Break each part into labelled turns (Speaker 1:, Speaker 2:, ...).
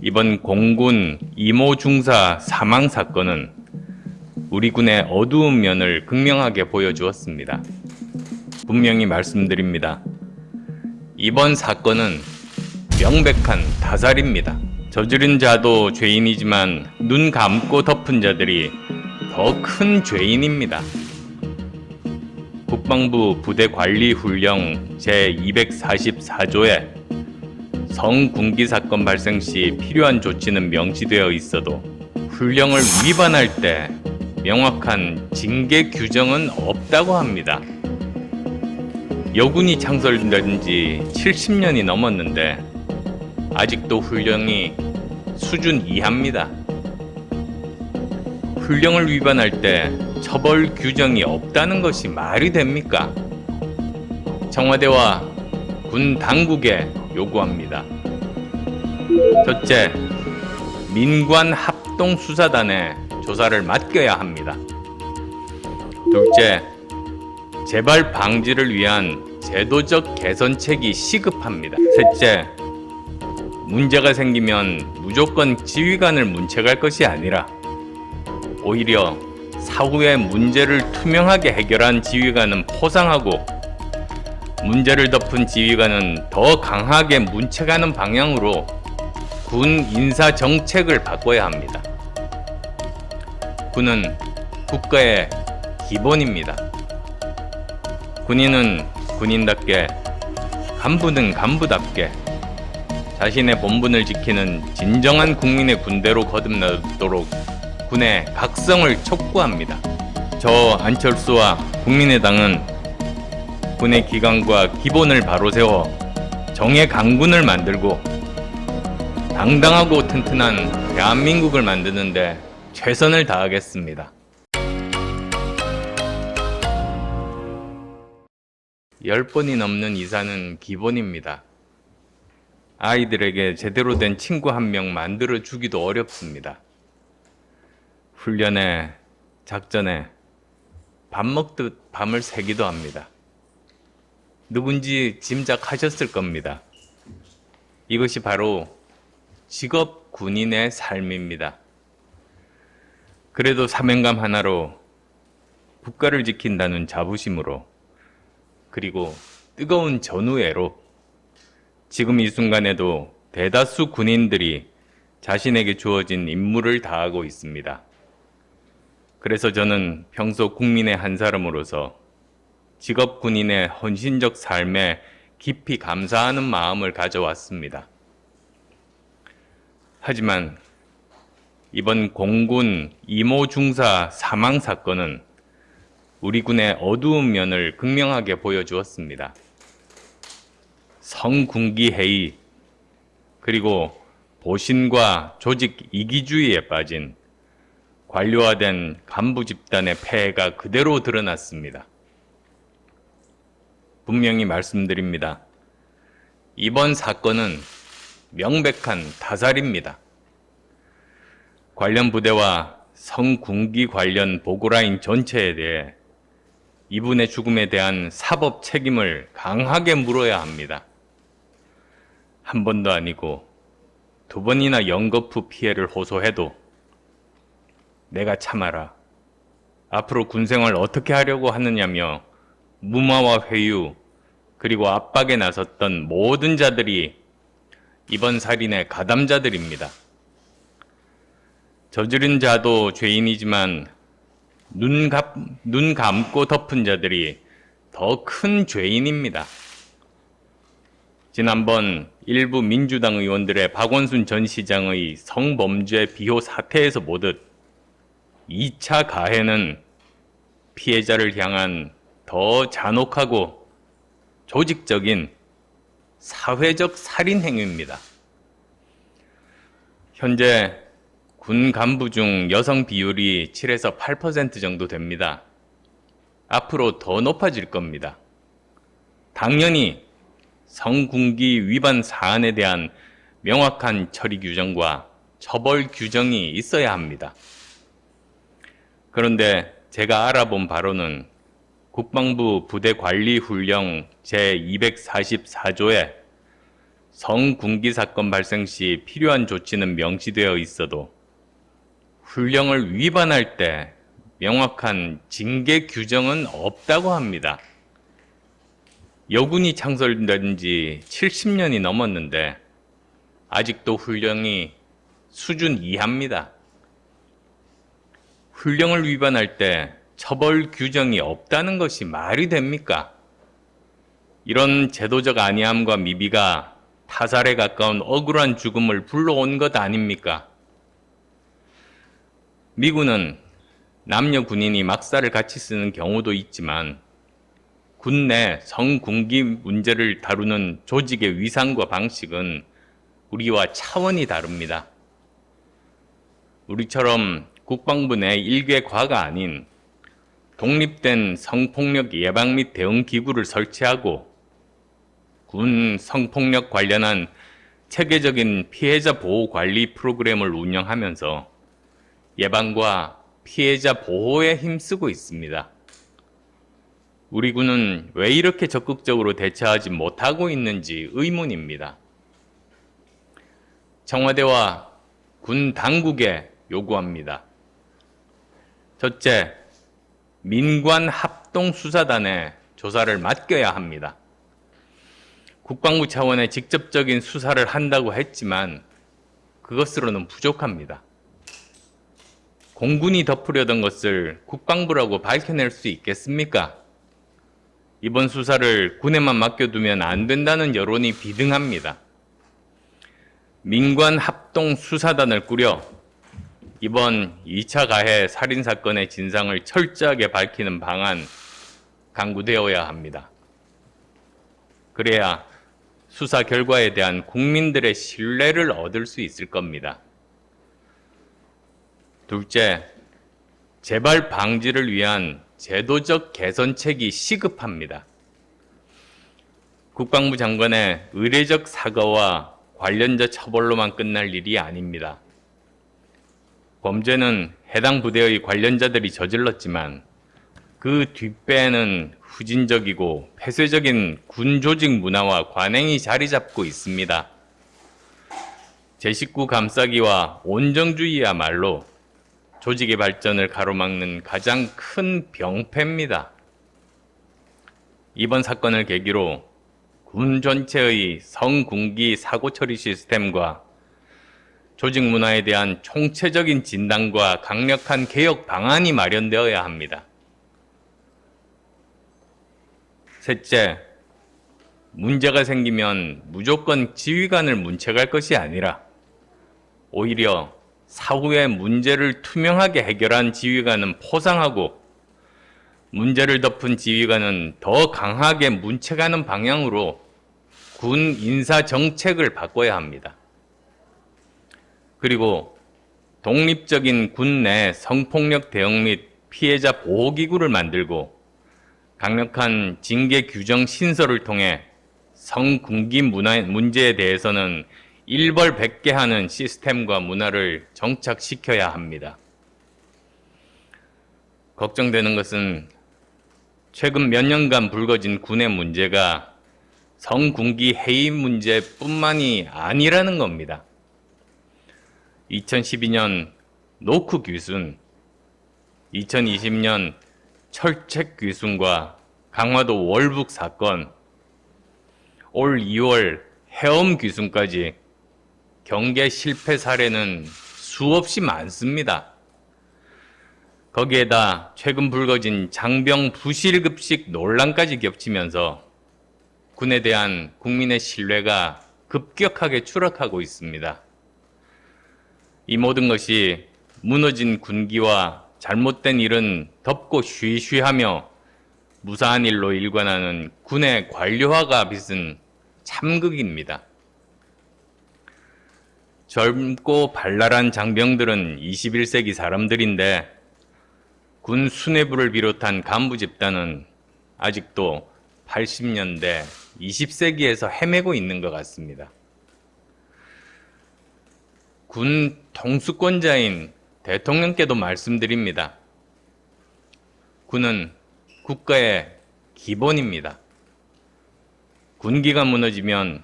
Speaker 1: 이번 공군 이모 중사 사망 사건은 우리 군의 어두운 면을 극명하게 보여주었습니다. 분명히 말씀드립니다. 이번 사건은 명백한 타살입니다. 저지른 자도 죄인이지만 눈 감고 덮은 자들이 더 큰 죄인입니다. 국방부 부대관리훈령 제244조에 성군기 사건 발생 시 필요한 조치는 명시되어 있어도 훈령을 위반할 때 명확한 징계 규정은 없다고 합니다. 여군이 창설된 지 70년이 넘었는데 아직도 훈령이 수준 이하입니다. 훈령을 위반할 때 처벌 규정이 없다는 것이 말이 됩니까? 청와대와 군 당국에 요구합니다. 첫째, 민관 합동수사단에 조사를 맡겨야 합니다. 둘째, 재발 방지를 위한 제도적 개선책이 시급합니다. 셋째, 문제가 생기면 무조건 지휘관을 문책할 것이 아니라 오히려 사후에 문제를 투명하게 해결한 지휘관은 포상하고 문제를 덮은 지휘관은 더 강하게 문책하는 방향으로 군 인사 정책을 바꿔야 합니다. 군은 국가의 기본입니다. 군인은 군인답게, 간부는 간부답게 자신의 본분을 지키는 진정한 국민의 군대로 거듭나도록 군의 각성을 촉구합니다. 저 안철수와 국민의당은 군의 기강과 기본을 바로 세워 정예 강군을 만들고 당당하고 튼튼한 대한민국을 만드는데 최선을 다하겠습니다. 10번이 넘는 이사는 기본입니다. 아이들에게 제대로 된 친구 한 명 만들어 주기도 어렵습니다. 훈련에, 작전에 밥 먹듯 밤을 새기도 합니다. 누군지 짐작하셨을 겁니다. 이것이 바로 직업 군인의 삶입니다. 그래도 사명감 하나로 국가를 지킨다는 자부심으로 그리고 뜨거운 전우애로 지금 이 순간에도 대다수 군인들이 자신에게 주어진 임무를 다하고 있습니다. 그래서 저는 평소 국민의 한 사람으로서 직업 군인의 헌신적 삶에 깊이 감사하는 마음을 가져왔습니다. 하지만 이번 공군 이모 중사 사망 사건은 우리 군의 어두운 면을 극명하게 보여주었습니다. 성군기 해이 그리고 보신과 조직 이기주의에 빠진 관료화된 간부 집단의 폐해가 그대로 드러났습니다. 분명히 말씀드립니다. 이번 사건은 명백한 타살입니다. 관련 부대와 성군기 관련 보고라인 전체에 대해 이분의 죽음에 대한 사법 책임을 강하게 물어야 합니다. 한 번도 아니고 두 번이나 연거푸 피해를 호소해도 내가 참아라. 앞으로 군생활 어떻게 하려고 하느냐며 무마와 회유 그리고 압박에 나섰던 모든 자들이 이번 살인의 가담자들입니다. 저지른 자도 죄인이지만 눈 감고 덮은 자들이 더 큰 죄인입니다. 지난번 일부 민주당 의원들의 박원순 전 시장의 성범죄 비호 사태에서 보듯 2차 가해는 피해자를 향한 더 잔혹하고 조직적인 사회적 살인 행위입니다. 현재 군 간부 중 여성 비율이 7에서 8% 정도 됩니다. 앞으로 더 높아질 겁니다. 당연히 성군기 위반 사안에 대한 명확한 처리 규정과 처벌 규정이 있어야 합니다. 그런데 제가 알아본 바로는 국방부 부대관리훈령 제244조에 성군기 사건 발생 시 필요한 조치는 명시되어 있어도 훈령을 위반할 때 명확한 징계 규정은 없다고 합니다. 여군이 창설된 지 70년이 넘었는데 아직도 훈령이 수준 이하입니다. 훈령을 위반할 때 처벌 규정이 없다는 것이 말이 됩니까? 이런 제도적 안이함과 미비가 타살에 가까운 억울한 죽음을 불러온 것 아닙니까? 미군은 남녀 군인이 막사를 같이 쓰는 경우도 있지만 군 내 성군기 문제를 다루는 조직의 위상과 방식은 우리와 차원이 다릅니다. 우리처럼 국방부 내 일개 과가 아닌 독립된 성폭력 예방 및 대응 기구를 설치하고 군 성폭력 관련한 체계적인 피해자 보호 관리 프로그램을 운영하면서 예방과 피해자 보호에 힘쓰고 있습니다. 우리 군은 왜 이렇게 적극적으로 대처하지 못하고 있는지 의문입니다. 청와대와 군 당국에 요구합니다. 첫째, 민관 합동수사단에 조사를 맡겨야 합니다. 국방부 차원의 직접적인 수사를 한다고 했지만 그것으로는 부족합니다. 공군이 덮으려던 것을 국방부라고 밝혀낼 수 있겠습니까? 이번 수사를 군에만 맡겨두면 안 된다는 여론이 비등합니다. 민관 합동 수사단을 꾸려 이번 2차 가해 살인사건의 진상을 철저하게 밝히는 방안 강구되어야 합니다. 그래야 수사 결과에 대한 국민들의 신뢰를 얻을 수 있을 겁니다. 둘째, 재발 방지를 위한 제도적 개선책이 시급합니다. 국방부 장관의 의례적 사과와 관련자 처벌로만 끝날 일이 아닙니다. 범죄는 해당 부대의 관련자들이 저질렀지만 그 뒷배에는 후진적이고 폐쇄적인 군 조직 문화와 관행이 자리 잡고 있습니다. 제 식구 감싸기와 온정주의야말로 조직의 발전을 가로막는 가장 큰 병폐입니다. 이번 사건을 계기로 군 전체의 성군기 사고처리 시스템과 조직 문화에 대한 총체적인 진단과 강력한 개혁 방안이 마련되어야 합니다. 셋째, 문제가 생기면 무조건 지휘관을 문책할 것이 아니라 오히려 사후에 문제를 투명하게 해결한 지휘관은 포상하고 문제를 덮은 지휘관은 더 강하게 문책하는 방향으로 군 인사 정책을 바꿔야 합니다. 그리고 독립적인 군 내 성폭력 대응 및 피해자 보호기구를 만들고 강력한 징계 규정 신설을 통해 성군기 문제에 대해서는 일벌백계하는 시스템과 문화를 정착시켜야 합니다. 걱정되는 것은 최근 몇 년간 불거진 군의 문제가 성군기 해임 문제뿐만이 아니라는 겁니다. 2012년 노크 귀순, 2020년 철책 귀순과 강화도 월북 사건, 올 2월 해엄 귀순까지 경계 실패 사례는 수없이 많습니다. 거기에다 최근 불거진 장병 부실급식 논란까지 겹치면서 군에 대한 국민의 신뢰가 급격하게 추락하고 있습니다. 이 모든 것이 무너진 군기와 잘못된 일은 덮고 쉬쉬하며 무사한 일로 일관하는 군의 관료화가 빚은 참극입니다. 젊고 발랄한 장병들은 21세기 사람들인데 군 수뇌부를 비롯한 간부 집단은 아직도 80년대, 20세기에서 헤매고 있는 것 같습니다. 군 통수권자인 대통령께도 말씀드립니다. 군은 국가의 기본입니다. 군기가 무너지면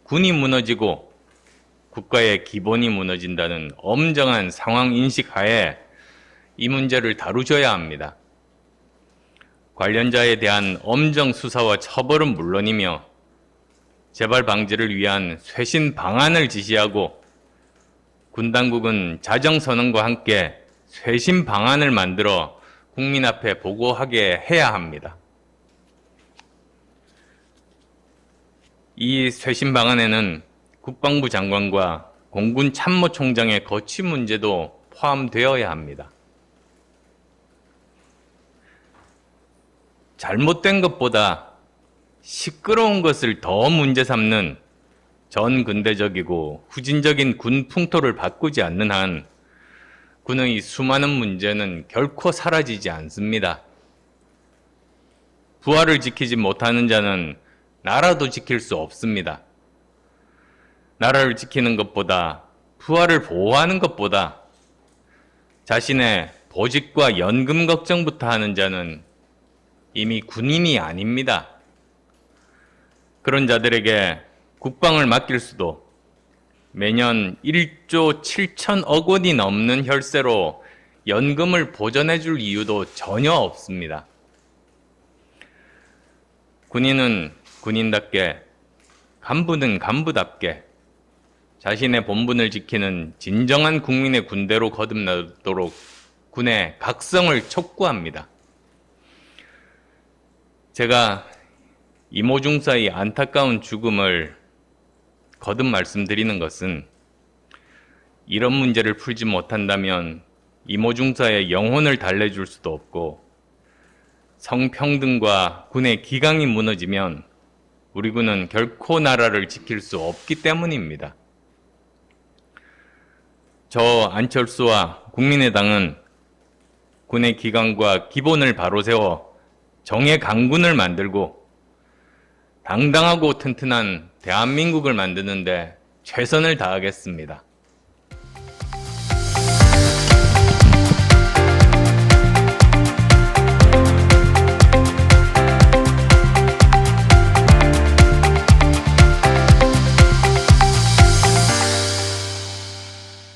Speaker 1: 군이 무너지고 국가의 기본이 무너진다는 엄정한 상황 인식 하에 이 문제를 다루셔야 합니다. 관련자에 대한 엄정 수사와 처벌은 물론이며 재발 방지를 위한 쇄신 방안을 지시하고 군 당국은 자정선언과 함께 쇄신 방안을 만들어 국민 앞에 보고하게 해야 합니다. 이 쇄신 방안에는 국방부 장관과 공군 참모총장의 거취 문제도 포함되어야 합니다. 잘못된 것보다 시끄러운 것을 더 문제 삼는 전근대적이고 후진적인 군 풍토를 바꾸지 않는 한 군의 수많은 문제는 결코 사라지지 않습니다. 부하를 지키지 못하는 자는 나라도 지킬 수 없습니다. 나라를 지키는 것보다 부하를 보호하는 것보다 자신의 보직과 연금 걱정부터 하는 자는 이미 군인이 아닙니다. 그런 자들에게 국방을 맡길 수도 매년 1조 7천억 원이 넘는 혈세로 연금을 보전해 줄 이유도 전혀 없습니다. 군인은 군인답게, 간부는 간부답게 자신의 본분을 지키는 진정한 국민의 군대로 거듭나도록 군의 각성을 촉구합니다. 제가 이모 중사의 안타까운 죽음을 거듭 말씀드리는 것은 이런 문제를 풀지 못한다면 이모 중사의 영혼을 달래줄 수도 없고 성평등과 군의 기강이 무너지면 우리 군은 결코 나라를 지킬 수 없기 때문입니다. 저 안철수와 국민의당은 군의 기강과 기본을 바로 세워 정의 강군을 만들고 당당하고 튼튼한 대한민국을 만드는데 최선을 다하겠습니다.